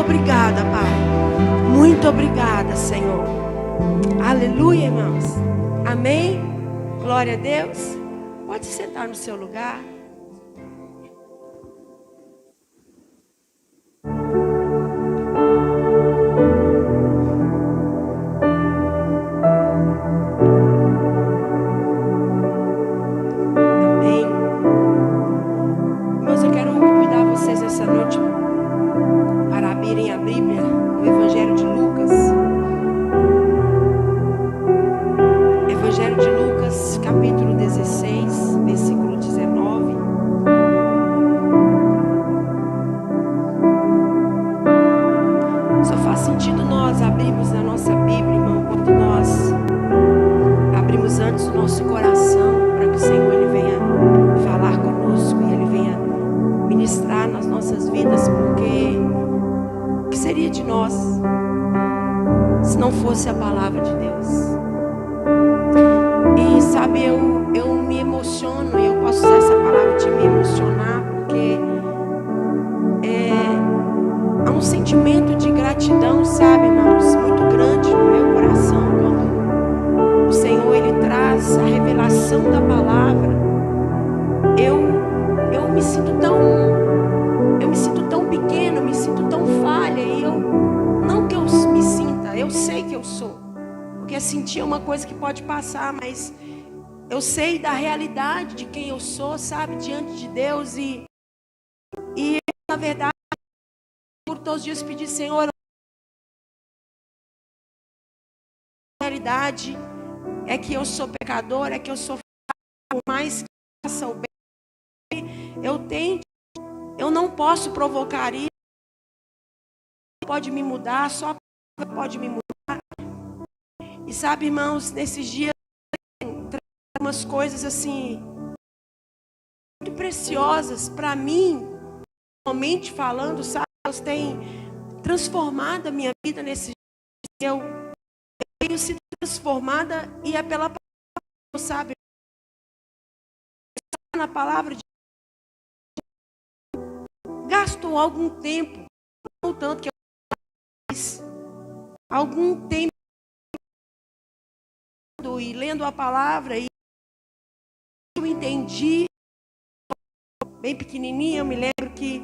obrigada, Pai. Muito obrigada, Senhor. Aleluia, irmãos. Amém. Glória a Deus. Pode sentar no seu lugar. Mas eu sei da realidade de quem eu sou, sabe, diante de Deus e na verdade, por todos os dias pedir, Senhor, a realidade é que eu sou pecador, é que eu sou por mais que faça o bem, eu não posso provocar isso, pode me mudar, só pode me mudar. E sabe, irmãos, nesses dias umas coisas assim muito preciosas para mim, somente falando, sabe? Deus tem transformado a minha vida nesses dias. Eu tenho sido transformada e é pela palavra, sabe? Na palavra de Deus. Gasto algum tempo, não tanto que eu fiz, algum tempo e lendo a palavra e eu entendi, bem pequenininha, eu me lembro que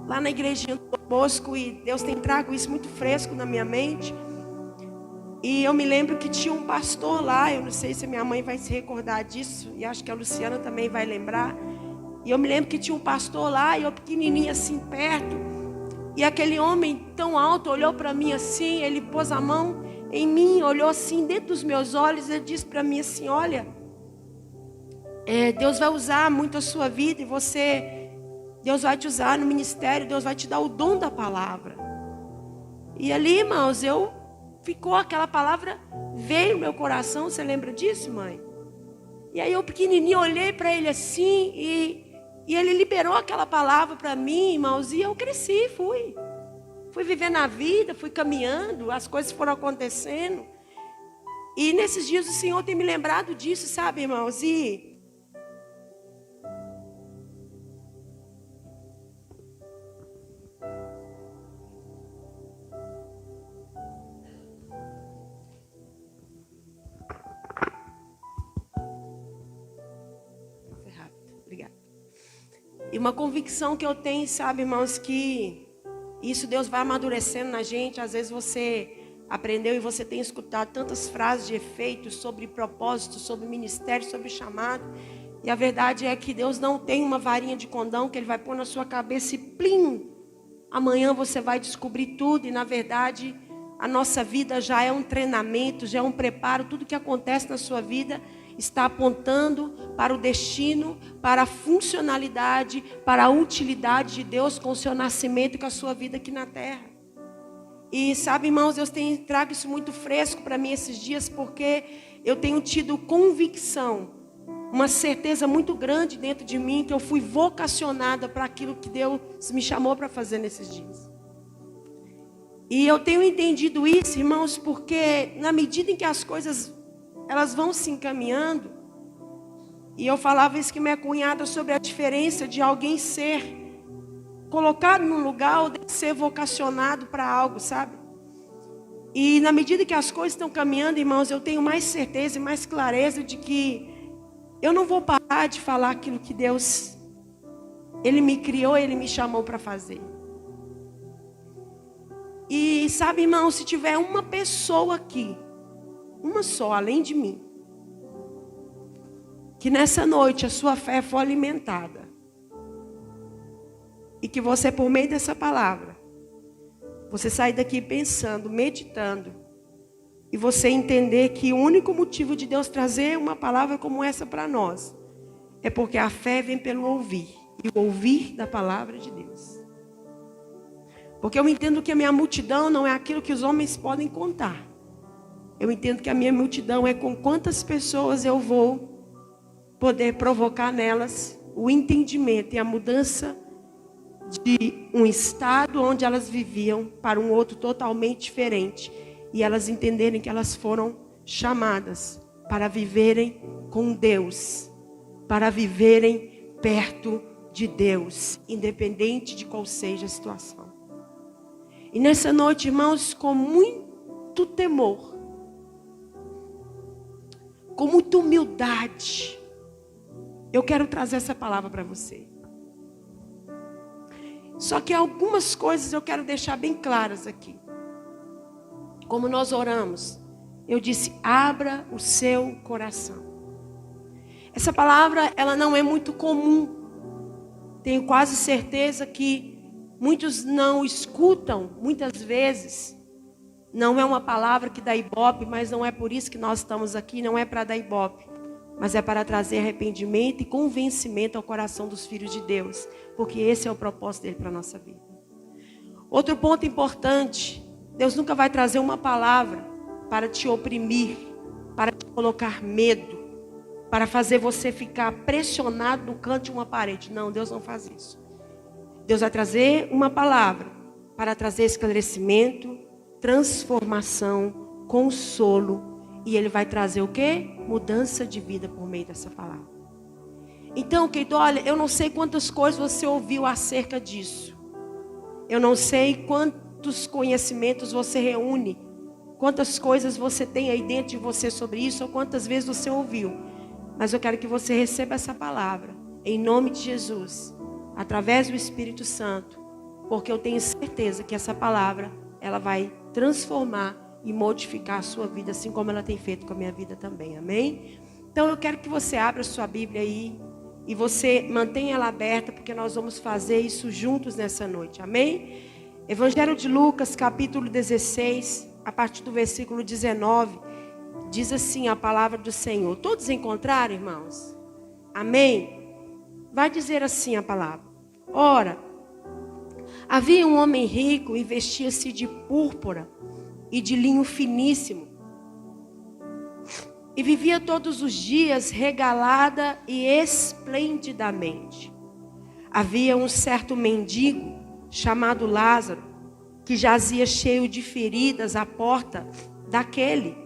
lá na igrejinha do Bosco, e Deus tem trago isso muito fresco na minha mente, e eu me lembro que tinha um pastor lá, eu não sei se a minha mãe vai se recordar disso, e acho que a Luciana também vai lembrar, e eu me lembro que tinha um pastor lá, e eu pequenininha assim perto, e aquele homem tão alto olhou para mim assim, ele pôs a mão em mim, olhou assim dentro dos meus olhos, ele disse para mim assim, olha, Deus vai usar muito a sua vida e Deus vai te usar no ministério, Deus vai te dar o dom da palavra. E ali, irmãos, ficou aquela palavra, veio no meu coração, você lembra disso, mãe? E aí eu pequenininho olhei para ele assim e ele liberou aquela palavra para mim, irmãos, e eu cresci, fui vivendo a vida, fui caminhando, as coisas foram acontecendo. E nesses dias o Senhor tem me lembrado disso, sabe, irmãos? E uma convicção que eu tenho, sabe, irmãos, que isso Deus vai amadurecendo na gente. Às vezes você aprendeu e você tem escutado tantas frases de efeito sobre propósito, sobre ministério, sobre chamado. E a verdade é que Deus não tem uma varinha de condão que Ele vai pôr na sua cabeça e plim, amanhã você vai descobrir tudo. E na verdade, a nossa vida já é um treinamento, já é um preparo. Tudo que acontece na sua vida está apontando para o destino, para a funcionalidade, para a utilidade de Deus com o seu nascimento e com a sua vida aqui na terra. E sabe, irmãos, Deus tem trago isso muito fresco para mim esses dias, porque eu tenho tido convicção, uma certeza muito grande dentro de mim, que eu fui vocacionada para aquilo que Deus me chamou para fazer nesses dias. E eu tenho entendido isso, irmãos, porque na medida em que as coisas elas vão se encaminhando, e eu falava isso com minha cunhada sobre a diferença de alguém ser colocado num lugar ou deve ser vocacionado para algo, sabe? E na medida que as coisas estão caminhando, irmãos, eu tenho mais certeza e mais clareza de que eu não vou parar de falar aquilo que Deus, Ele me criou, Ele me chamou para fazer. E sabe, irmão, se tiver uma pessoa aqui, uma só, além de mim, que nessa noite a sua fé for alimentada, e que você, por meio dessa palavra, você sair daqui pensando, meditando, e você entender que o único motivo de Deus trazer uma palavra como essa para nós é porque a fé vem pelo ouvir, e o ouvir da palavra de Deus. Porque eu entendo que a minha multidão não é aquilo que os homens podem contar. Eu entendo que a minha multidão é com quantas pessoas eu vou poder provocar nelas o entendimento e a mudança de um estado onde elas viviam para um outro totalmente diferente. E elas entenderem que elas foram chamadas para viverem com Deus, para viverem perto de Deus, independente de qual seja a situação. E nessa noite, irmãos, com muito temor, com muita humildade, eu quero trazer essa palavra para você. Só que algumas coisas eu quero deixar bem claras aqui. Como nós oramos, eu disse, abra o seu coração. Essa palavra, ela não é muito comum. Tenho quase certeza que muitos não escutam, muitas vezes. Não é uma palavra que dá ibope, mas não é por isso que nós estamos aqui, não é para dar ibope. Mas é para trazer arrependimento e convencimento ao coração dos filhos de Deus. Porque esse é o propósito dele para a nossa vida. Outro ponto importante. Deus nunca vai trazer uma palavra para te oprimir, para te colocar medo, para fazer você ficar pressionado no canto de uma parede. Não, Deus não faz isso. Deus vai trazer uma palavra para trazer esclarecimento, transformação, consolo. E Ele vai trazer o quê? Mudança de vida por meio dessa palavra. Então, querido, olha, eu não sei quantas coisas você ouviu acerca disso. Eu não sei quantos conhecimentos você reúne, quantas coisas você tem aí dentro de você sobre isso, ou quantas vezes você ouviu. Mas eu quero que você receba essa palavra, em nome de Jesus, através do Espírito Santo, porque eu tenho certeza que essa palavra, ela vai transformar e modificar a sua vida, assim como ela tem feito com a minha vida também, amém? Então eu quero que você abra a sua Bíblia aí, e você mantenha ela aberta, porque nós vamos fazer isso juntos nessa noite, amém? Evangelho de Lucas, capítulo 16, a partir do versículo 19, diz assim a palavra do Senhor. Todos encontraram, irmãos? Amém? Vai dizer assim a palavra. Ora, havia um homem rico e vestia-se de púrpura e de linho finíssimo, e vivia todos os dias regalada e esplendidamente. Havia um certo mendigo, chamado Lázaro, que jazia cheio de feridas à porta daquele,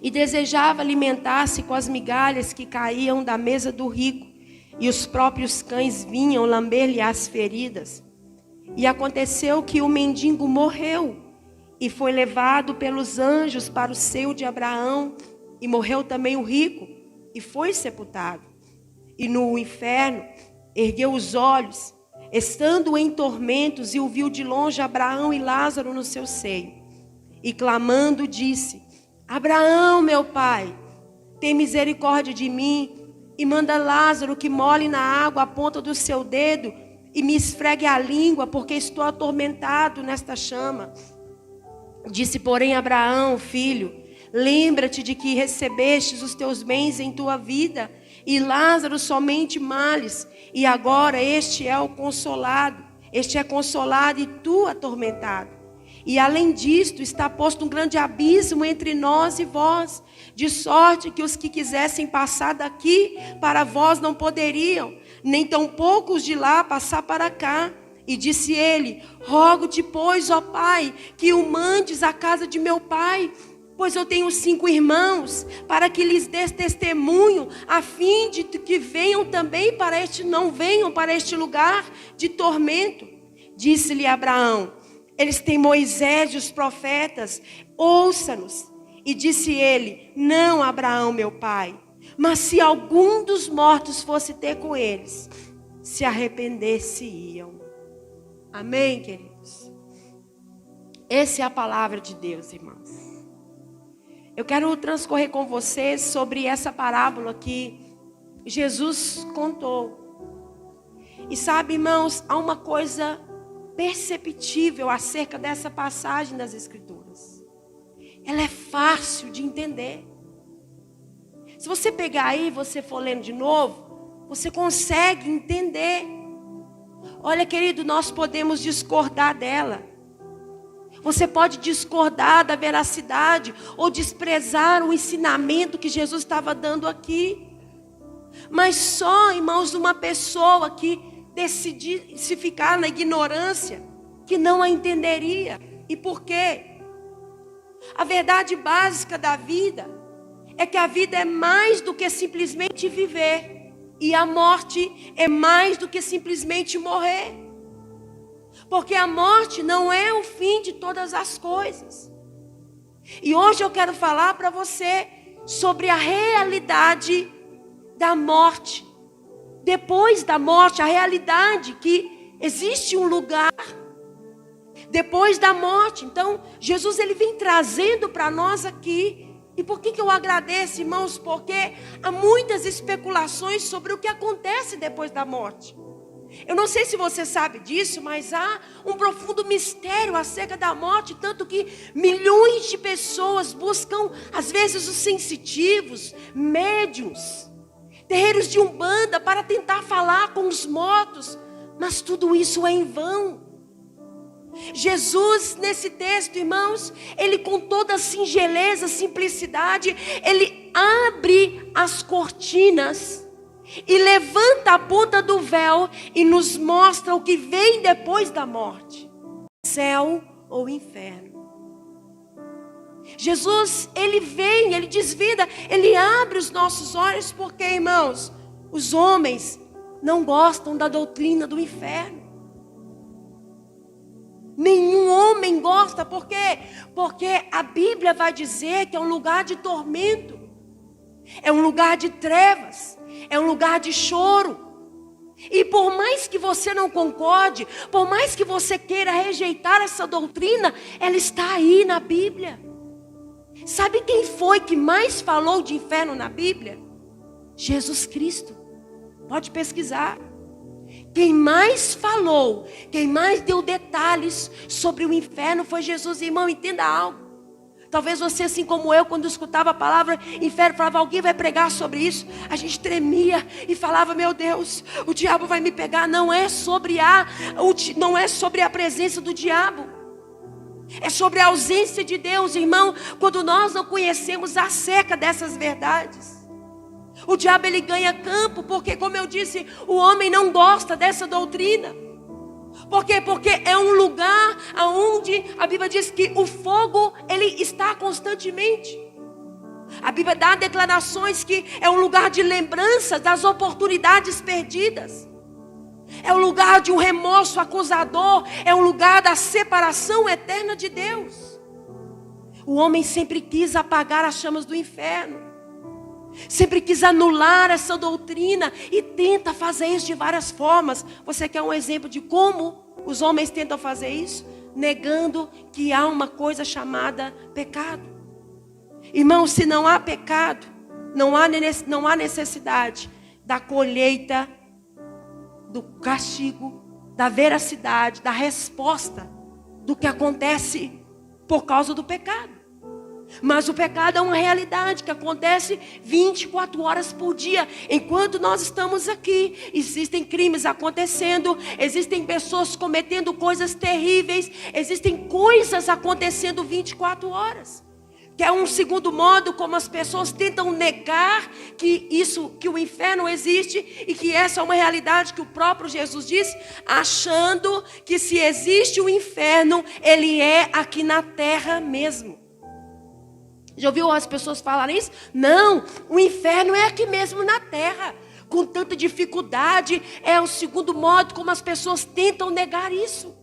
e desejava alimentar-se com as migalhas que caíam da mesa do rico, e os próprios cães vinham lamber-lhe as feridas. E aconteceu que o mendigo morreu, e foi levado pelos anjos para o seio de Abraão, e morreu também o rico, e foi sepultado. E no inferno ergueu os olhos, estando em tormentos, e o viu de longe Abraão e Lázaro no seu seio. E clamando disse, Abraão, meu pai, tem misericórdia de mim, e manda Lázaro que molhe na água a ponta do seu dedo, e me esfregue a língua, porque estou atormentado nesta chama. Disse, porém, Abraão, filho, lembra-te de que recebestes os teus bens em tua vida, e Lázaro somente males, e agora este é consolado e tu atormentado. E além disto, está posto um grande abismo entre nós e vós, de sorte que os que quisessem passar daqui para vós não poderiam, nem tampouco os de lá passar para cá. E disse ele, rogo-te, pois, ó Pai, que o mandes à casa de meu pai, Pois eu tenho 5 irmãos, para que lhes dês testemunho, a fim de que venham também não venham para este lugar de tormento. Disse-lhe Abraão: eles têm Moisés e os profetas, ouça-nos. E disse ele: não, Abraão, meu pai, mas se algum dos mortos fosse ter com eles, se arrepender-se-iam. Amém, queridos? Essa é a palavra de Deus, irmãos. Eu quero transcorrer com vocês sobre essa parábola que Jesus contou. E sabe, irmãos, há uma coisa perceptível acerca dessa passagem das Escrituras. Ela é fácil de entender. Se você pegar aí e você for lendo de novo, você consegue entender. Olha, querido, nós podemos discordar dela. Você pode discordar da veracidade ou desprezar o ensinamento que Jesus estava dando aqui. Mas só, irmãos, uma pessoa que decidisse ficar na ignorância, que não a entenderia. E por quê? A verdade básica da vida é que a vida é mais do que simplesmente viver. E a morte é mais do que simplesmente morrer. Porque a morte não é o fim de todas as coisas. E hoje eu quero falar para você sobre a realidade da morte. Depois da morte, a realidade que existe um lugar depois da morte. Então, Jesus ele vem trazendo para nós aqui. E por que eu agradeço, irmãos? Porque há muitas especulações sobre o que acontece depois da morte. Eu não sei se você sabe disso, mas há um profundo mistério acerca da morte, tanto que milhões de pessoas buscam, às vezes, os sensitivos, médiuns, terreiros de umbanda para tentar falar com os mortos, mas tudo isso é em vão. Jesus, nesse texto, irmãos, ele com toda a singeleza, simplicidade, ele abre as cortinas e levanta a ponta do véu e nos mostra o que vem depois da morte: céu ou inferno. Jesus, ele vem, ele desvenda, ele abre os nossos olhos, porque, irmãos, os homens não gostam da doutrina do inferno. Nenhum homem gosta, por quê? Porque a Bíblia vai dizer que é um lugar de tormento, é um lugar de trevas, é um lugar de choro. E por mais que você não concorde, por mais que você queira rejeitar essa doutrina, ela está aí na Bíblia. Sabe quem foi que mais falou de inferno na Bíblia? Jesus Cristo. Pode pesquisar. Quem mais falou, quem mais deu detalhes sobre o inferno foi Jesus. Irmão, entenda algo. Talvez você, assim como eu, quando escutava a palavra inferno, falava: alguém vai pregar sobre isso. A gente tremia e falava: meu Deus, o diabo vai me pegar. Não é sobre a presença do diabo, é sobre a ausência de Deus, irmão. Quando nós não conhecemos acerca dessas verdades, o diabo ele ganha campo, porque, como eu disse, o homem não gosta dessa doutrina. Por quê? Porque é um lugar onde a Bíblia diz que o fogo ele está constantemente. A Bíblia dá declarações que é um lugar de lembranças das oportunidades perdidas. É um lugar de um remorso acusador. É um lugar da separação eterna de Deus. O homem sempre quis apagar as chamas do inferno. Sempre quis anular essa doutrina e tenta fazer isso de várias formas. Você quer um exemplo de como os homens tentam fazer isso? Negando que há uma coisa chamada pecado. Irmão, se não há pecado, não há necessidade da colheita, do castigo, da veracidade, da resposta do que acontece por causa do pecado. Mas o pecado é uma realidade que acontece 24 horas por dia. Enquanto nós estamos aqui, existem crimes acontecendo, existem pessoas cometendo coisas terríveis, existem coisas acontecendo 24 horas. Que é um segundo modo como as pessoas tentam negar que o inferno existe e que essa é uma realidade que o próprio Jesus diz, achando que se existe o inferno, ele é aqui na terra mesmo. Já ouviu as pessoas falarem isso? Não, o inferno é aqui mesmo na terra. Com tanta dificuldade, é o segundo modo como as pessoas tentam negar isso.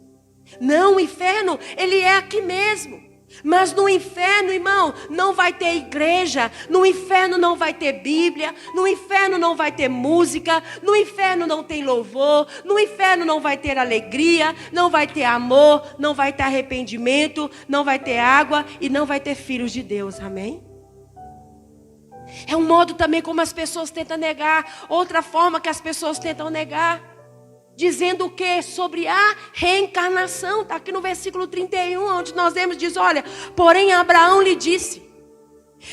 Não, o inferno, ele é aqui mesmo. Mas no inferno, irmão, não vai ter igreja. No inferno não vai ter Bíblia. No inferno não vai ter música. No inferno não tem louvor. No inferno não vai ter alegria. Não vai ter amor. Não vai ter arrependimento. Não vai ter água. E não vai ter filhos de Deus, amém? É um modo também como as pessoas tentam negar. Outra forma que as pessoas tentam negar. Dizendo o que? Sobre a reencarnação. Está aqui no versículo 31, onde nós vemos, diz, olha, porém Abraão lhe disse,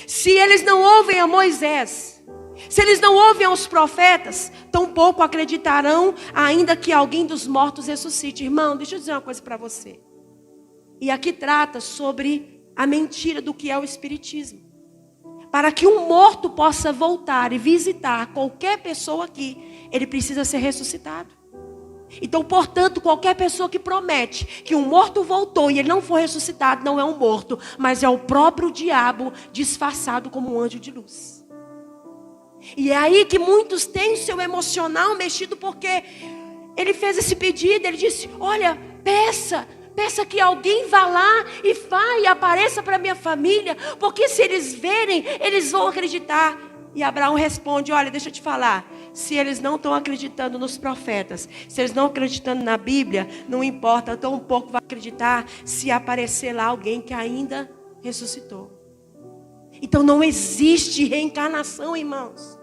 se eles não ouvem a Moisés, se eles não ouvem aos profetas, tampouco acreditarão, ainda que alguém dos mortos ressuscite. Irmão, deixa eu dizer uma coisa para você. E aqui trata sobre a mentira do que é o espiritismo. Para que um morto possa voltar e visitar qualquer pessoa aqui, ele precisa ser ressuscitado. Então, portanto, qualquer pessoa que promete que um morto voltou e ele não foi ressuscitado, não é um morto, mas é o próprio diabo disfarçado como um anjo de luz. E é aí que muitos têm seu emocional mexido, porque ele fez esse pedido, ele disse, olha, peça que alguém vá lá e apareça para minha família, porque se eles verem, eles vão acreditar. E Abraão responde, olha, deixa eu te falar, se eles não estão acreditando nos profetas, se eles não estão acreditando na Bíblia, não importa, tão pouco vai acreditar se aparecer lá alguém que ainda ressuscitou. Então não existe reencarnação, irmãos.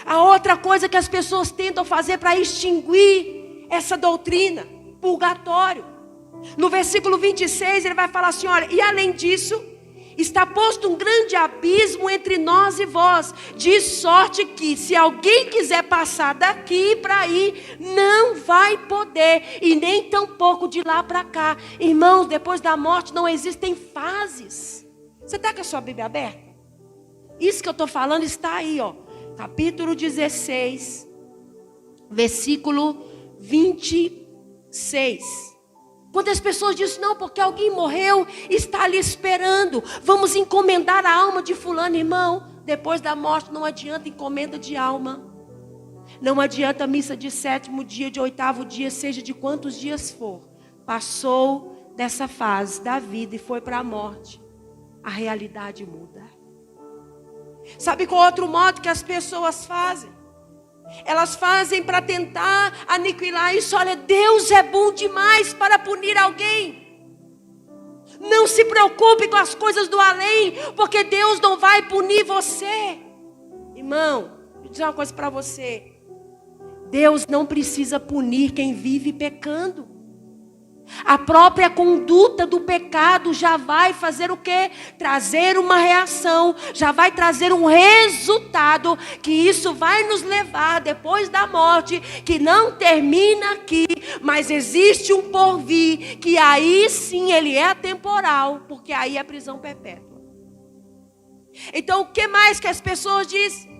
A outra coisa que as pessoas tentam fazer para extinguir essa doutrina, purgatório. No versículo 26 ele vai falar assim, olha, e além disso, está posto um grande abismo entre nós e vós, de sorte que se alguém quiser passar daqui para aí, não vai poder, e nem tampouco de lá para cá. Irmãos, depois da morte não existem fases. Você está com a sua Bíblia aberta? Isso que eu estou falando está aí, ó, capítulo 16, versículo 26. Quando as pessoas dizem, não, porque alguém morreu, está ali esperando, vamos encomendar a alma de fulano, irmão. Depois da morte não adianta encomenda de alma. Não adianta missa de 7º dia, de 8º dia, seja de quantos dias for. Passou dessa fase da vida e foi para a morte. A realidade muda. Sabe qual outro modo que as pessoas fazem? Elas fazem para tentar aniquilar isso. Olha, Deus é bom demais para punir alguém. Não se preocupe com as coisas do além, porque Deus não vai punir você. Irmão, vou dizer uma coisa para você. Deus não precisa punir quem vive pecando. A própria conduta do pecado já vai fazer o quê? Trazer uma reação, já vai trazer um resultado, que isso vai nos levar depois da morte, que não termina aqui, mas existe um porvir, que aí sim ele é atemporal, porque aí é prisão perpétua. Então o que mais que as pessoas dizem?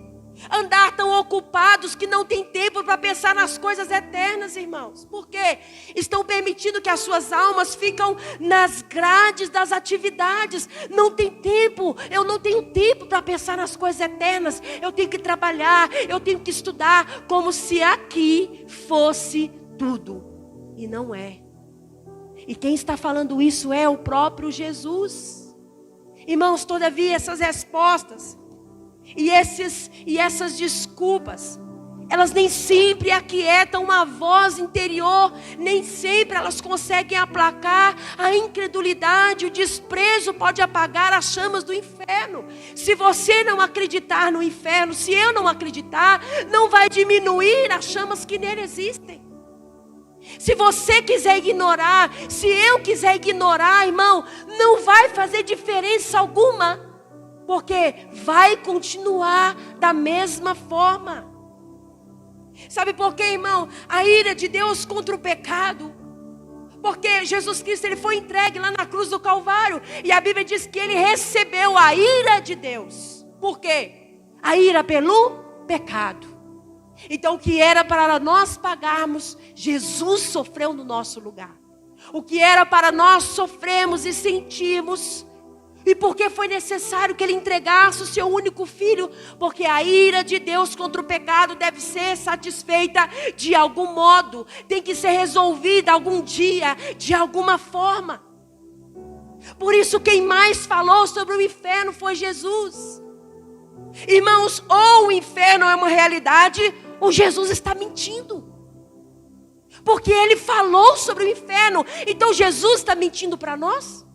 Andar tão ocupados que não tem tempo para pensar nas coisas eternas, irmãos. Por quê? Estão permitindo que as suas almas ficam nas grades das atividades. Não tem tempo. Eu não tenho tempo para pensar nas coisas eternas. Eu tenho que trabalhar, eu tenho que estudar, como se aqui fosse tudo. E não é. E quem está falando isso é o próprio Jesus. Irmãos, todavia essas respostas e essas desculpas, elas nem sempre aquietam uma voz interior, nem sempre elas conseguem aplacar a incredulidade. O desprezo pode apagar as chamas do inferno. Se você não acreditar no inferno, se eu não acreditar, não vai diminuir as chamas que nele existem. Se você quiser ignorar, se eu quiser ignorar, irmão, não vai fazer diferença alguma. Porque vai continuar da mesma forma. Sabe por quê, irmão? A ira de Deus contra o pecado. Porque Jesus Cristo, ele foi entregue lá na cruz do Calvário. E a Bíblia diz que ele recebeu a ira de Deus. Por quê? A ira pelo pecado. Então o que era para nós pagarmos, Jesus sofreu no nosso lugar. O que era para nós sofrermos e sentirmos, E por que foi necessário que ele entregasse o seu único filho? Porque a ira de Deus contra o pecado deve ser satisfeita de algum modo. Tem que ser resolvida algum dia, de alguma forma. Por isso quem mais falou sobre o inferno foi Jesus. Irmãos, ou o inferno é uma realidade, ou Jesus está mentindo. Porque ele falou sobre o inferno. Então Jesus está mentindo para nós?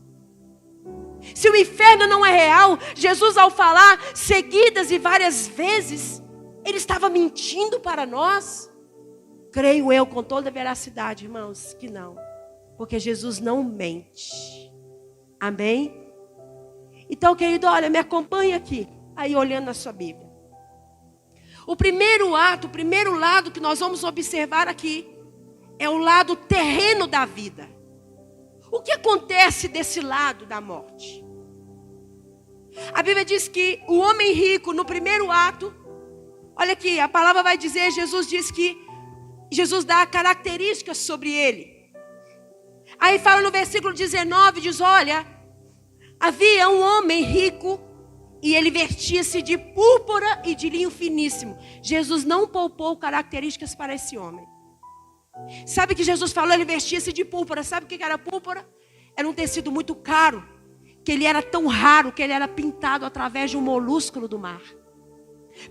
Se o inferno não é real, Jesus ao falar seguidas e várias vezes, ele estava mentindo para nós? Creio eu com toda a veracidade, irmãos, que não. Porque Jesus não mente. Amém? Então, querido, olha, me acompanha aqui. Aí olhando na sua Bíblia. O primeiro ato, o primeiro lado que nós vamos observar aqui, é o lado terreno da vida. O que acontece desse lado da morte? A Bíblia diz que o homem rico, no primeiro ato, olha aqui, a palavra vai dizer, Jesus dá características sobre ele. Aí fala no versículo 19, diz, olha, havia um homem rico e ele vestia-se de púrpura e de linho finíssimo. Jesus não poupou características para esse homem. Sabe que Jesus falou, ele vestia-se de púrpura. Sabe o que era púrpura? Era um tecido muito caro, que ele era tão raro que ele era pintado através de um molúsculo do mar.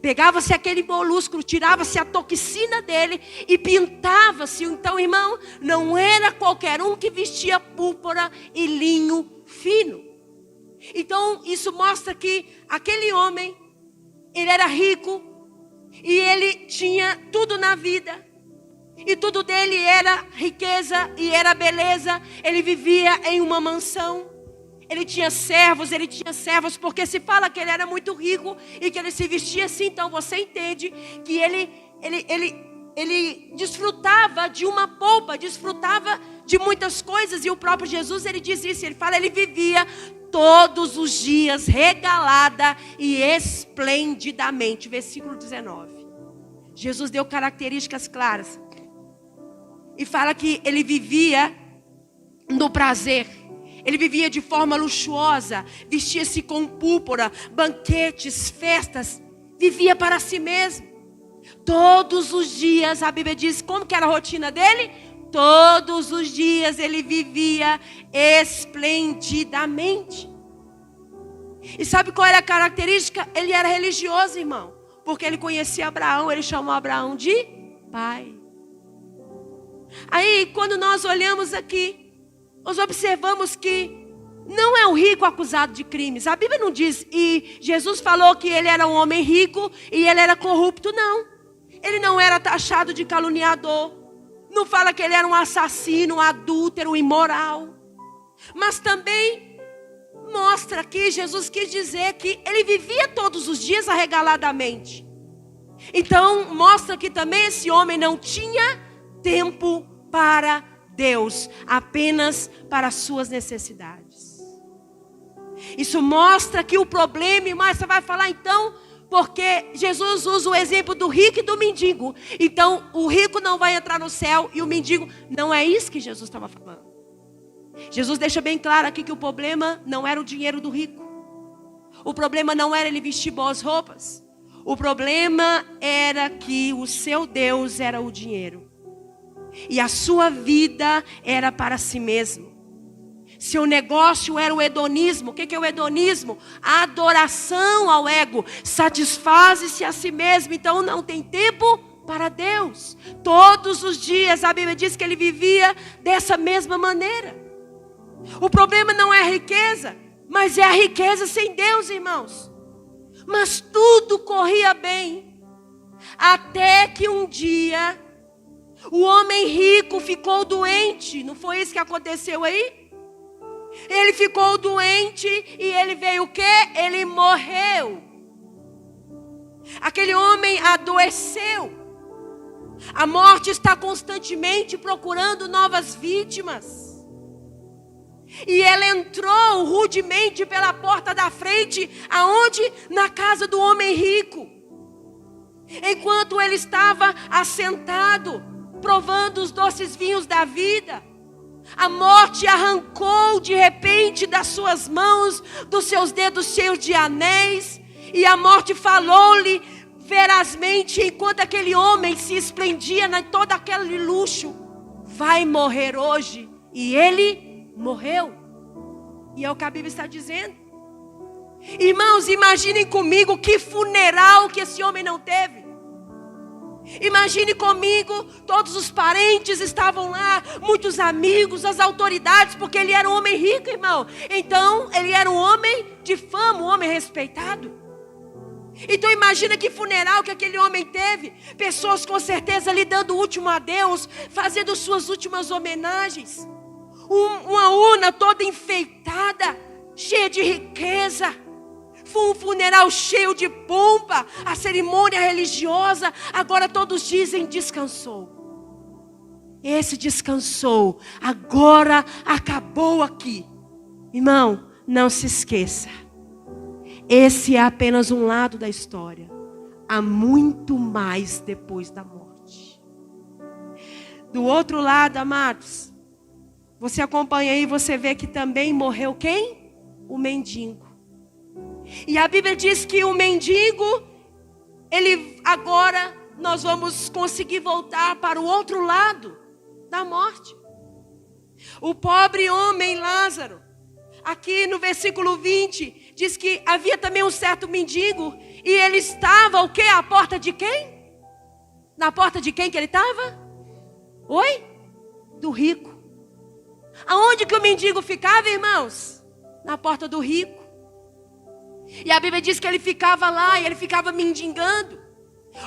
Pegava-se aquele molúsculo, tirava-se a toxina dele e pintava-se. Então, irmão, não era qualquer um que vestia púrpura e linho fino. Então, isso mostra que aquele homem, ele era rico e ele tinha tudo na vida. E tudo dele era riqueza e era beleza. Ele vivia em uma mansão. Ele tinha servos, ele tinha servas. Porque se fala que ele era muito rico e que ele se vestia assim, então você entende que ele desfrutava de uma polpa, desfrutava de muitas coisas. E o próprio Jesus, ele diz isso, ele fala, ele vivia todos os dias regalada e esplendidamente. Versículo 19. Jesus deu características claras. E fala que ele vivia no prazer. Ele vivia de forma luxuosa. Vestia-se com púrpura, banquetes, festas. Vivia para si mesmo. Todos os dias, a Bíblia diz, como que era a rotina dele? Todos os dias ele vivia esplendidamente. E sabe qual era a característica? Ele era religioso, irmão. Porque ele conhecia Abraão, ele chamou Abraão de pai. Aí, quando nós olhamos aqui, nós observamos que não é um rico acusado de crimes. A Bíblia não diz, e Jesus falou que ele era um homem rico e ele era corrupto, não. Ele não era taxado de caluniador. Não fala que ele era um assassino, um adúltero, um imoral. Mas também mostra que Jesus quis dizer que ele vivia todos os dias arregaladamente. Então, mostra que também esse homem não tinha tempo para Deus, apenas para as suas necessidades. Isso mostra que o problema, mas você vai falar então, porque Jesus usa o exemplo do rico e do mendigo. Então o rico não vai entrar no céu e o mendigo, não é isso que Jesus estava falando. Jesus deixa bem claro aqui que o problema não era o dinheiro do rico. O problema não era ele vestir boas roupas. O problema era que o seu Deus era o dinheiro. E a sua vida era para si mesmo. Seu negócio era o hedonismo. O que é o hedonismo? A adoração ao ego. Satisfaz-se a si mesmo. Então não tem tempo para Deus. Todos os dias a Bíblia diz que ele vivia dessa mesma maneira. O problema não é a riqueza, mas é a riqueza sem Deus, irmãos. Mas tudo corria bem. Até que um dia o homem rico ficou doente. Não foi isso que aconteceu aí? Ele ficou doente e ele veio o quê? Ele morreu. Aquele homem adoeceu. A morte está constantemente procurando novas vítimas. E ela entrou rudemente pela porta da frente. Aonde? Na casa do homem rico. Enquanto ele estava assentado, provando os doces vinhos da vida, A morte arrancou de repente das suas mãos, dos seus dedos cheios de anéis. E a morte falou-lhe verazmente, enquanto aquele homem se esplendia em todo aquele luxo: vai morrer hoje. E ele morreu. E é o que a Bíblia está dizendo. Irmãos, imaginem comigo que funeral que esse homem não teve. Imagine comigo, todos os parentes estavam lá, muitos amigos, as autoridades, porque ele era um homem rico, irmão. Então, ele era um homem de fama, um homem respeitado. Então imagina que funeral que aquele homem teve. Pessoas com certeza lhe dando o último adeus, fazendo suas últimas homenagens. Uma urna toda enfeitada, cheia de riqueza. Foi um funeral cheio de pompa, a cerimônia religiosa. Agora todos dizem: descansou. Esse descansou, agora acabou aqui. Irmão, não se esqueça. Esse é apenas um lado da história. Há muito mais depois da morte. Do outro lado, amados, você acompanha aí, você vê que também morreu quem? O mendigo. E a Bíblia diz que o mendigo, ele agora nós vamos conseguir voltar para o outro lado da morte. O pobre homem Lázaro, aqui no versículo 20, diz que havia também um certo mendigo, e ele estava o quê? À porta de quem? Na porta de quem que ele estava? Oi? Do rico. Aonde que o mendigo ficava, irmãos? Na porta do rico. E a Bíblia diz que ele ficava lá, e ele ficava mendigando,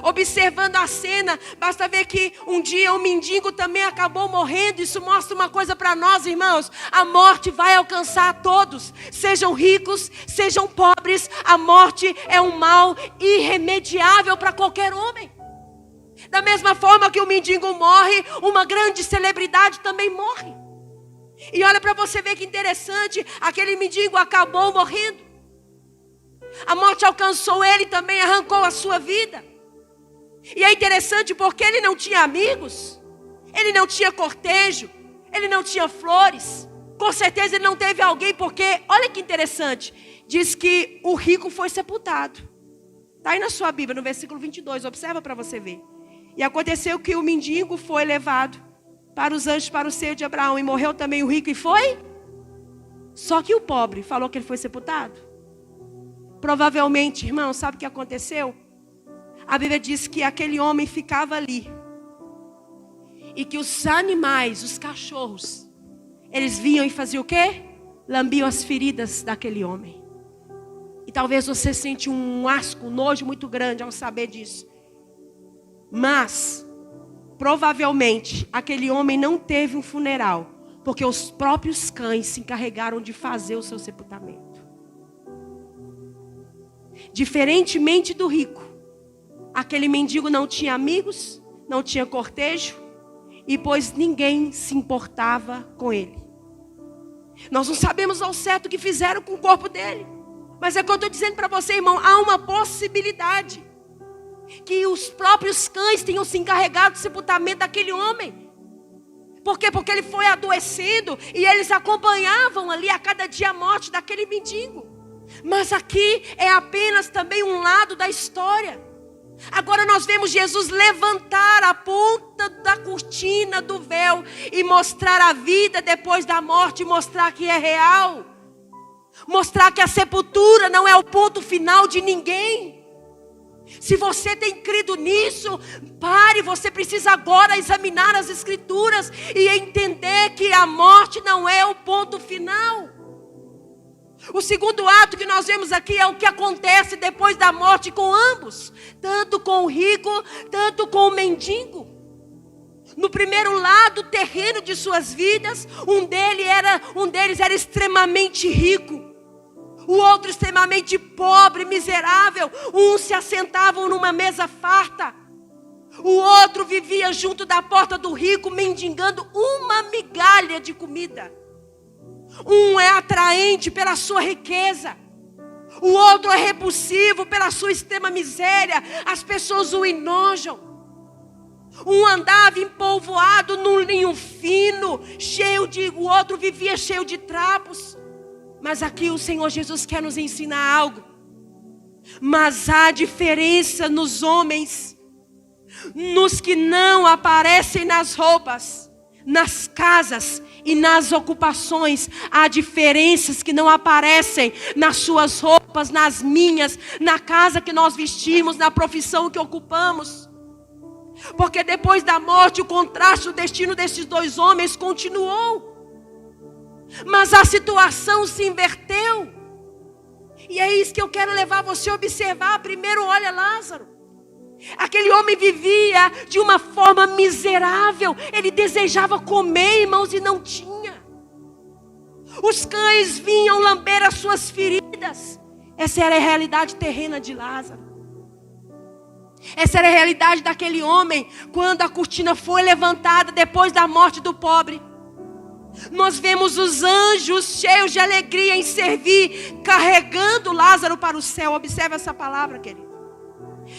observando a cena. Basta ver que um dia o mendigo também acabou morrendo. Isso mostra uma coisa para nós, irmãos: a morte vai alcançar a todos, sejam ricos, sejam pobres. A morte é um mal irremediável para qualquer homem. Da mesma forma que o mendigo morre, uma grande celebridade também morre. E olha para você ver que interessante, aquele mendigo acabou morrendo. A morte alcançou ele também, arrancou a sua vida. E é interessante porque ele não tinha amigos, ele não tinha cortejo, ele não tinha flores. Com certeza ele não teve alguém, porque, olha que interessante, diz que o rico foi sepultado. Está aí na sua Bíblia, no versículo 22, observa para você ver. E aconteceu que o mendigo foi levado para os anjos, para o seio de Abraão, e morreu também o rico, e foi? Só que o pobre falou que ele foi sepultado. Provavelmente, irmão, sabe o que aconteceu? A Bíblia diz que aquele homem ficava ali. E que os animais, os cachorros, eles vinham e faziam o quê? Lambiam as feridas daquele homem. E talvez você sente um asco, um nojo muito grande ao saber disso. Mas, provavelmente, aquele homem não teve um funeral, porque os próprios cães se encarregaram de fazer o seu sepultamento. Diferentemente do rico, aquele mendigo não tinha amigos, não tinha cortejo, e pois ninguém se importava com ele. Nós não sabemos ao certo o que fizeram com o corpo dele, mas é o que eu estou dizendo para você, irmão: há uma possibilidade que os próprios cães tenham se encarregado do sepultamento daquele homem. Por quê? Porque ele foi adoecendo e eles acompanhavam ali a cada dia a morte daquele mendigo. Mas aqui é apenas também um lado da história. Agora nós vemos Jesus levantar a ponta da cortina do véu e mostrar a vida depois da morte, mostrar que é real, mostrar que a sepultura não é o ponto final de ninguém. Se você tem crido nisso, pare, você precisa agora examinar as Escrituras e entender que a morte não é o ponto final. O segundo ato que nós vemos aqui é o que acontece depois da morte com ambos, tanto com o rico, tanto com o mendigo. No primeiro lado terreno de suas vidas, um deles era extremamente rico, o outro extremamente pobre, miserável. Uns se assentavam numa mesa farta, o outro vivia junto da porta do rico, mendigando uma migalha de comida. Um é atraente pela sua riqueza, o outro é repulsivo pela sua extrema miséria. As pessoas o enojam. Um andava empolvoado num linho fino, o outro vivia cheio de trapos. Mas aqui o Senhor Jesus quer nos ensinar algo. Mas há diferença nos homens, nos que não aparecem nas roupas, nas casas e nas ocupações. Há diferenças que não aparecem nas suas roupas, nas minhas, na casa que nós vestimos, na profissão que ocupamos. Porque depois da morte, o contraste do destino desses dois homens continuou. Mas a situação se inverteu. E é isso que eu quero levar você a observar. Primeiro, olha Lázaro. Aquele homem vivia de uma forma miserável. Ele desejava comer, irmãos, e não tinha. Os cães vinham lamber as suas feridas. Essa era a realidade terrena de Lázaro. Essa era a realidade daquele homem quando a cortina foi levantada depois da morte do pobre. Nós vemos os anjos cheios de alegria em servir, carregando Lázaro para o céu. Observe essa palavra, querido.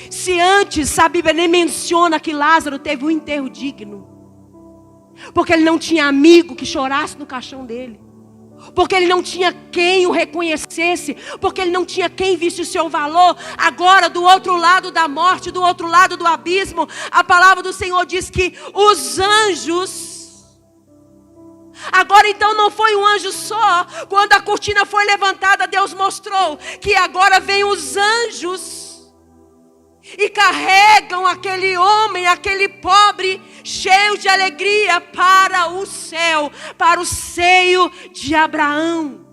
Se antes a Bíblia nem menciona que Lázaro teve um enterro digno, porque ele não tinha amigo que chorasse no caixão dele, porque ele não tinha quem o reconhecesse, porque ele não tinha quem visse o seu valor. Agora, do outro lado da morte, do outro lado do abismo, a palavra do Senhor diz que os anjos... Agora então não foi um anjo só. Quando a cortina foi levantada, Deus mostrou que agora vem os anjos e carregam aquele homem, aquele pobre, cheio de alegria, para o céu, para o seio de Abraão.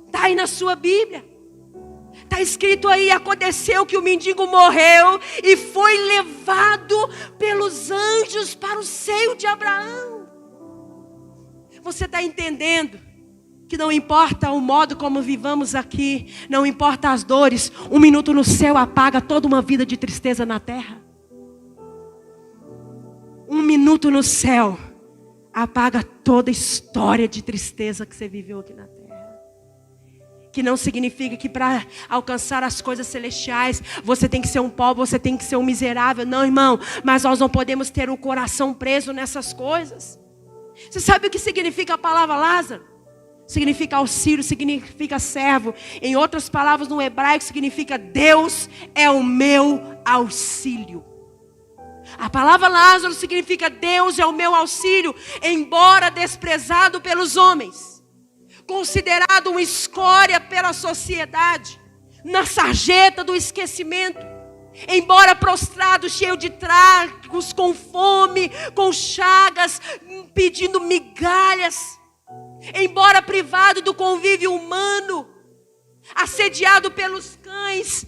Está aí na sua Bíblia. Está escrito aí: aconteceu que o mendigo morreu e foi levado pelos anjos para o seio de Abraão. Você está entendendo que não importa o modo como vivamos aqui, não importa as dores, um minuto no céu apaga toda uma vida de tristeza na terra. Um minuto no céu apaga toda a história de tristeza que você viveu aqui na terra. Que não significa que para alcançar as coisas celestiais você tem que ser um pobre, você tem que ser um miserável. Não, irmão, mas nós não podemos ter o coração preso nessas coisas. Você sabe o que significa a palavra Lázaro? Significa auxílio, significa servo. Em outras palavras, no hebraico, significa Deus é o meu auxílio. A palavra Lázaro significa Deus é o meu auxílio. Embora desprezado pelos homens, considerado uma escória pela sociedade, na sarjeta do esquecimento, embora prostrado, cheio de tragos, com fome, com chagas, pedindo migalhas, embora privado do convívio humano, assediado pelos cães,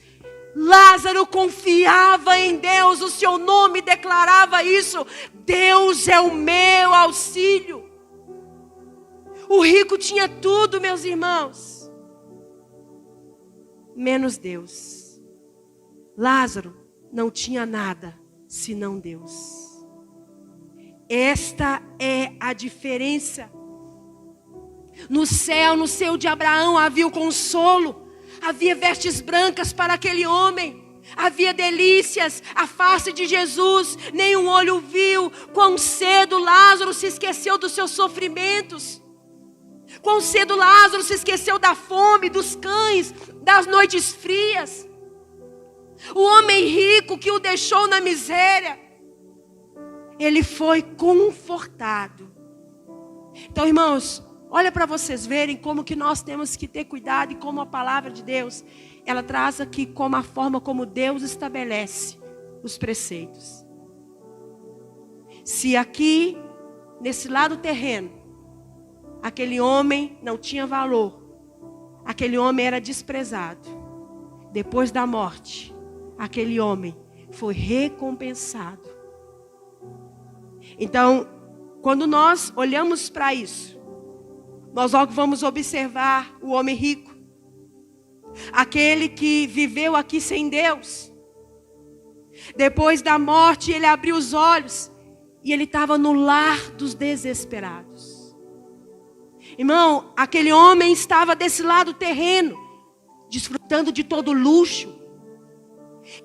Lázaro confiava em Deus. O seu nome declarava isso: Deus é o meu auxílio. O rico tinha tudo, meus irmãos, menos Deus. Lázaro não tinha nada senão Deus. Esta é a diferença. No céu, no seio de Abraão, havia o consolo. Havia vestes brancas para aquele homem. Havia delícias, a face de Jesus, nenhum olho viu. Quão cedo Lázaro se esqueceu dos seus sofrimentos. Quão cedo Lázaro se esqueceu da fome, dos cães, das noites frias. O homem rico que o deixou na miséria, ele foi confortado. Então, irmãos, olha para vocês verem como que nós temos que ter cuidado e como a palavra de Deus, ela traz aqui como a forma como Deus estabelece os preceitos. Se aqui, nesse lado terreno, aquele homem não tinha valor, aquele homem era desprezado, depois da morte, aquele homem foi recompensado. Então, quando nós olhamos para isso, nós logo vamos observar o homem rico, aquele que viveu aqui sem Deus. Depois da morte, ele abriu os olhos e ele estava no lar dos desesperados. Irmão, aquele homem estava desse lado terreno, desfrutando de todo luxo.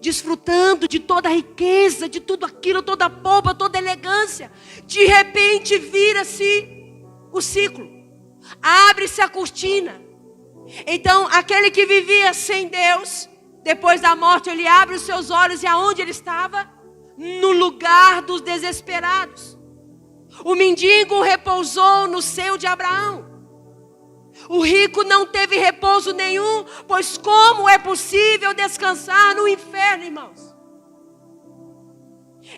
desfrutando de toda a riqueza, de tudo aquilo, toda a pompa, toda a elegância. De repente vira-se o ciclo, abre-se a cortina. Então aquele que vivia sem Deus, depois da morte ele abre os seus olhos e aonde ele estava? No lugar dos desesperados. O mendigo repousou no seio de Abraão. O rico não teve repouso nenhum, pois como é possível descansar no inferno, irmãos?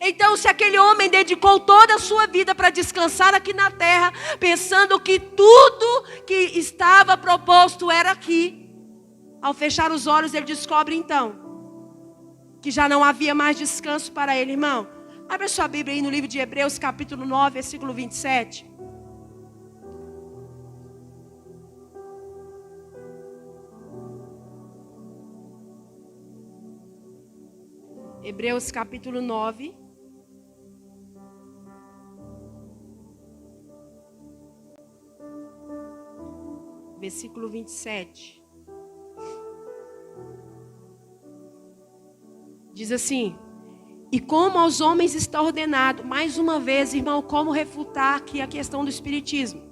Então, se aquele homem dedicou toda a sua vida para descansar aqui na terra, pensando que tudo que estava proposto era aqui, ao fechar os olhos ele descobre então que já não havia mais descanso para ele, irmão. Abra sua Bíblia aí no livro de Hebreus, capítulo 9, versículo 27. Hebreus capítulo 9. Versículo 27. Diz assim: e como aos homens está ordenado, mais uma vez, irmão, como refutar aqui a questão do espiritismo.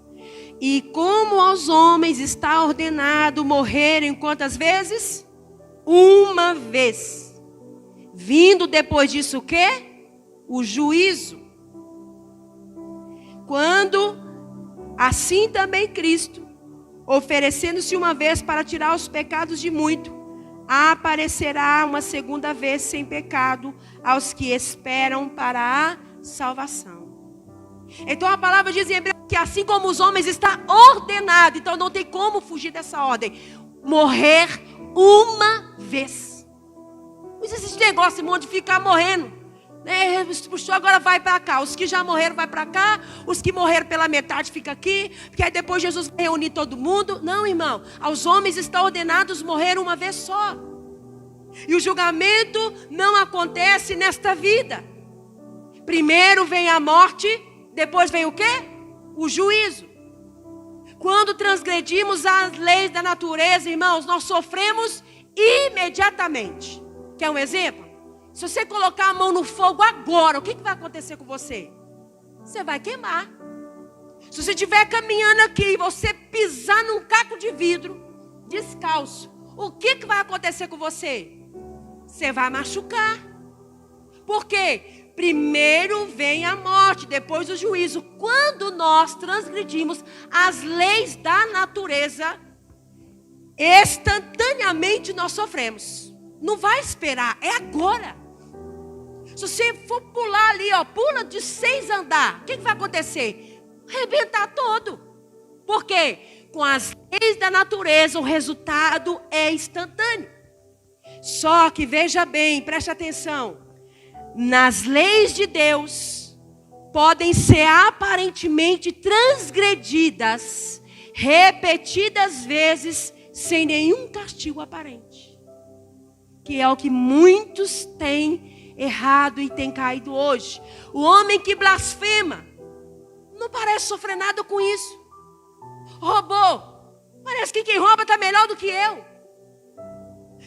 E como aos homens está ordenado morrerem quantas vezes? Uma vez. Vindo depois disso o quê? O juízo. Quando assim também Cristo, oferecendo-se uma vez para tirar os pecados de muito, aparecerá uma segunda vez sem pecado aos que esperam para a salvação. Então a palavra diz em Hebreu que assim como os homens está ordenado, então não tem como fugir dessa ordem, morrer uma vez. Não existe esse negócio, irmão, de ficar morrendo, né? Puxou, agora vai para cá. Os que já morreram vai para cá, os que morreram pela metade fica aqui, porque aí depois Jesus vai reunir todo mundo. Não, irmão, aos homens está ordenados morrer uma vez só. E o julgamento não acontece nesta vida. Primeiro vem a morte, depois vem o quê? O juízo. Quando transgredimos as leis da natureza, irmãos, nós sofremos imediatamente. Quer um exemplo? Se você colocar a mão no fogo agora, o que vai acontecer com você? Você vai queimar. Se você estiver caminhando aqui e você pisar num caco de vidro, descalço, o que vai acontecer com você? Você vai machucar. Por quê? Primeiro vem a morte, depois o juízo. Quando nós transgredimos as leis da natureza, instantaneamente nós sofremos. Não vai esperar, é agora. Se você for pular ali, ó, pula de 6 andares, o que vai acontecer? Arrebentar todo. Por quê? Com as leis da natureza, o resultado é instantâneo. Só que veja bem, preste atenção. Nas leis de Deus, podem ser aparentemente transgredidas, repetidas vezes, sem nenhum castigo aparente. Que é o que muitos têm errado e têm caído hoje. O homem que blasfema não parece sofrer nada com isso. Roubou, parece que quem rouba está melhor do que eu.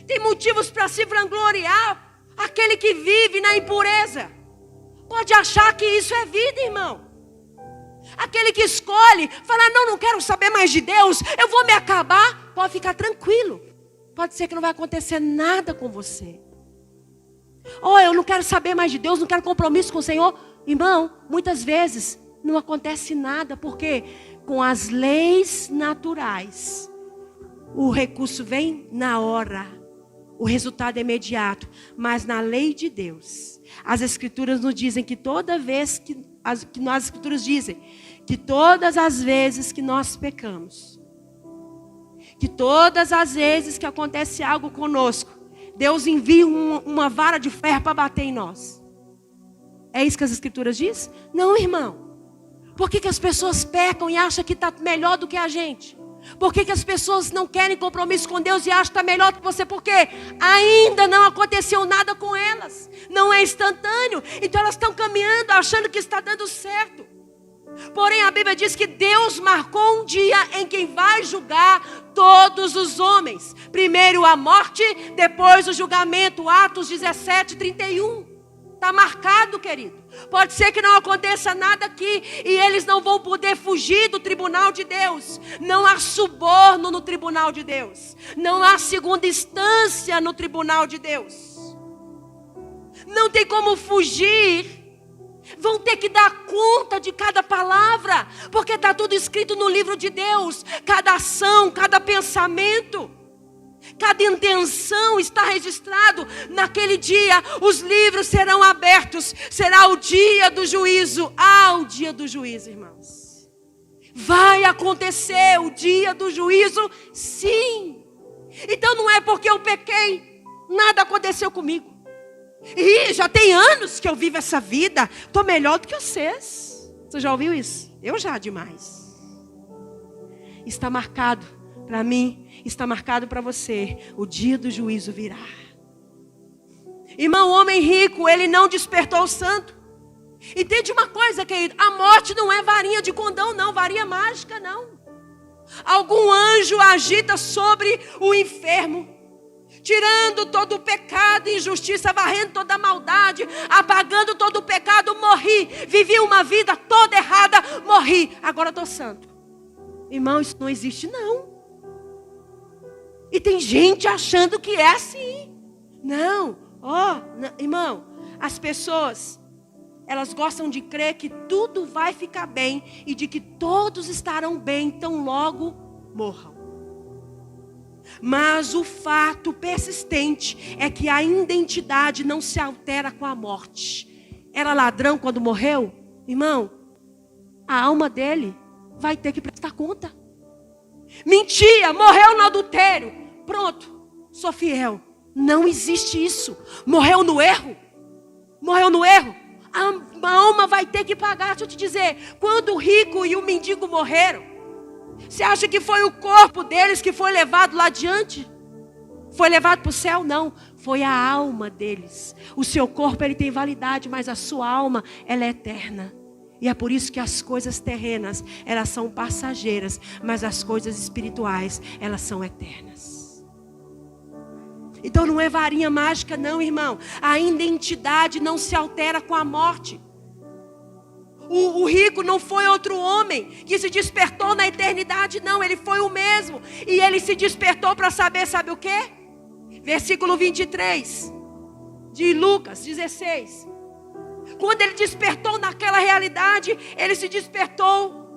Tem motivos para se vangloriar. Aquele que vive na impureza pode achar que isso é vida, irmão. Aquele que escolhe, fala, não quero saber mais de Deus, eu vou me acabar, pode ficar tranquilo. Pode ser que não vai acontecer nada com você. Eu não quero saber mais de Deus, não quero compromisso com o Senhor. Irmão, muitas vezes não acontece nada, porque com as leis naturais, o recurso vem na hora, o resultado é imediato. Mas na lei de Deus, as Escrituras nos dizem que toda vez as Escrituras dizem que todas as vezes que nós pecamos, que todas as vezes que acontece algo conosco, Deus envia uma vara de ferro para bater em nós. É isso que as Escrituras dizem? Não, irmão. Por que as pessoas pecam e acham que está melhor do que a gente? Por que as pessoas não querem compromisso com Deus e acham que está melhor do que você? Porque ainda não aconteceu nada com elas. Não é instantâneo. Então elas estão caminhando achando que está dando certo. Porém, a Bíblia diz que Deus marcou um dia em que vai julgar todos os homens. Primeiro a morte, depois o julgamento. Atos 17:31. Está marcado, querido. Pode ser que não aconteça nada aqui e eles não vão poder fugir do tribunal de Deus. Não há suborno no tribunal de Deus. Não há segunda instância no tribunal de Deus. Não tem como fugir. Vão ter que dar conta de cada palavra, porque está tudo escrito no livro de Deus. Cada ação, cada pensamento, cada intenção está registrado. Naquele dia os livros serão abertos. Será o dia do juízo. O dia do juízo, irmãos. Vai acontecer o dia do juízo, sim. Então não é porque eu pequei, nada aconteceu comigo. E já tem anos que eu vivo essa vida. Estou melhor do que vocês. Você já ouviu isso? Eu já, demais. Está marcado para mim, está marcado para você. O dia do juízo virá. Irmão, o homem rico, ele não despertou o santo. Entende uma coisa, querido? A morte não é varinha de condão, não. Varinha mágica, não. Algum anjo agita sobre o enfermo, tirando todo o pecado e injustiça, varrendo toda a maldade, apagando todo o pecado. Morri, vivi uma vida toda errada, morri, agora estou santo. Irmão, isso não existe não. E tem gente achando que é assim. Não, irmão, as pessoas, elas gostam de crer que tudo vai ficar bem e de que todos estarão bem tão logo morram. Mas o fato persistente é que a identidade não se altera com a morte. Era ladrão quando morreu? Irmão, a alma dele vai ter que prestar conta. Mentia, morreu no adultério. Pronto, sou fiel. Não existe isso. Morreu no erro. Morreu no erro. A alma vai ter que pagar. Deixa eu te dizer, quando o rico e o mendigo morreram, você acha que foi o corpo deles que foi levado lá adiante? Foi levado para o céu? Não, foi a alma deles. O seu corpo, ele tem validade, mas a sua alma, ela é eterna. E é por isso que as coisas terrenas, elas são passageiras, mas as coisas espirituais, elas são eternas. Então não é varinha mágica não, irmão. A identidade não se altera com a morte. O rico não foi outro homem que se despertou na eternidade, não. Ele foi o mesmo. E ele se despertou para saber, sabe o quê? Versículo 23 de Lucas 16. Quando ele despertou naquela realidade, ele se despertou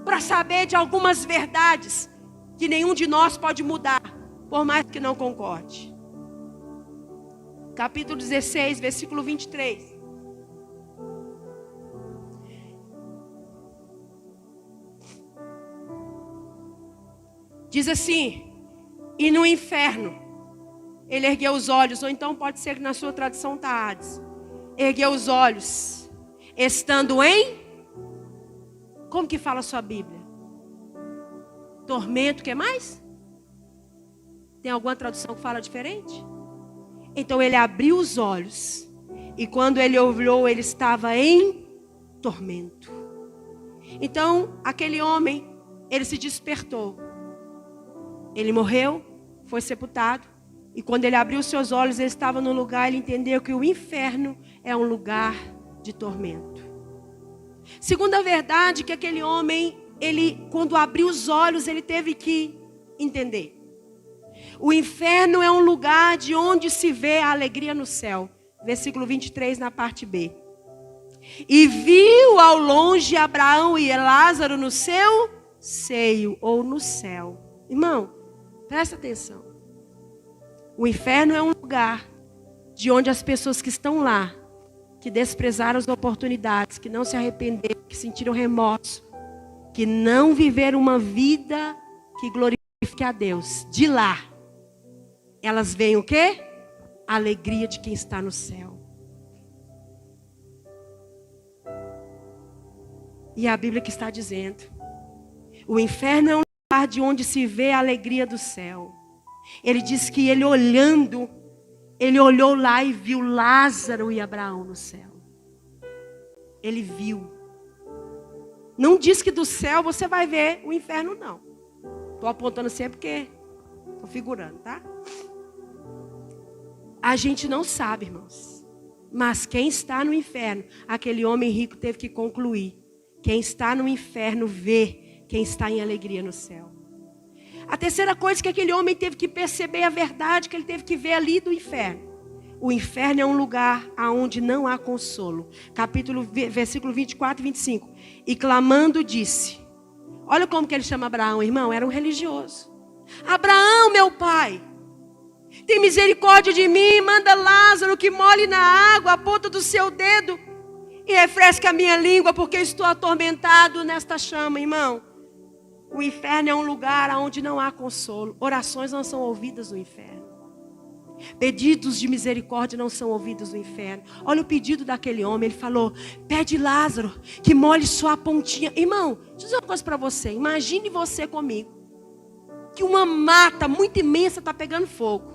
para saber de algumas verdades que nenhum de nós pode mudar, por mais que não concorde. Capítulo 16, versículo 23. Diz assim: e no inferno ele ergueu os olhos, ou então pode ser que na sua tradução está Hades. Ergueu os olhos, estando em... Como que fala a sua Bíblia? Tormento, o que mais? Tem alguma tradução que fala diferente? Então ele abriu os olhos, e quando ele olhou, ele estava em tormento. Então aquele homem, ele se despertou. Ele morreu, foi sepultado. E quando ele abriu seus olhos, ele estava no lugar, ele entendeu que o inferno é um lugar de tormento. Segunda verdade que aquele homem, ele, quando abriu os olhos, ele teve que entender. O inferno é um lugar de onde se vê a alegria no céu. Versículo 23 na parte B. E viu ao longe Abraão e Lázaro no seu seio, ou no céu. Irmão, presta atenção. O inferno é um lugar de onde as pessoas que estão lá, que desprezaram as oportunidades, que não se arrependeram, que sentiram remorso, que não viveram uma vida que glorifique a Deus, de lá, elas veem o quê? A alegria de quem está no céu. E a Bíblia que está dizendo, o inferno é um lugar de onde se vê a alegria do céu. Ele diz que ele olhando, ele olhou lá e viu Lázaro e Abraão no céu. Ele viu. Não diz que do céu você vai ver o inferno, não. Estou apontando sempre porque estou figurando, tá? A gente não sabe, irmãos. Mas quem está no inferno, aquele homem rico teve que concluir. Quem está no inferno vê quem está em alegria no céu. A terceira coisa que aquele homem teve que perceber a verdade que ele teve que ver ali do inferno. O inferno é um lugar onde não há consolo. Versículo 24 e 25. E clamando disse. Olha como que ele chama Abraão, irmão. Era um religioso. Abraão, meu pai. Tem misericórdia de mim. Manda Lázaro que molhe na água a ponta do seu dedo. E refresque a minha língua, porque estou atormentado nesta chama, irmão. O inferno é um lugar onde não há consolo. Orações não são ouvidas no inferno. Pedidos de misericórdia não são ouvidos no inferno. Olha o pedido daquele homem. Ele falou: pede Lázaro que molhe sua pontinha. Irmão, deixa eu dizer uma coisa para você. Imagine você comigo. Que uma mata muito imensa está pegando fogo.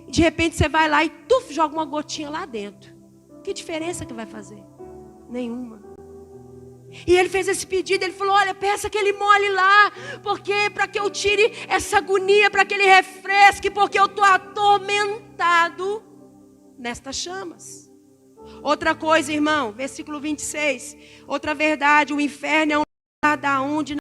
E de repente você vai lá e joga uma gotinha lá dentro. Que diferença que vai fazer? Nenhuma. E ele fez esse pedido, ele falou: olha, peça que ele molhe lá, porque para que eu tire essa agonia, para que ele refresque, porque eu estou atormentado nestas chamas. Outra coisa, irmão, versículo 26, outra verdade, o inferno é um lugar onde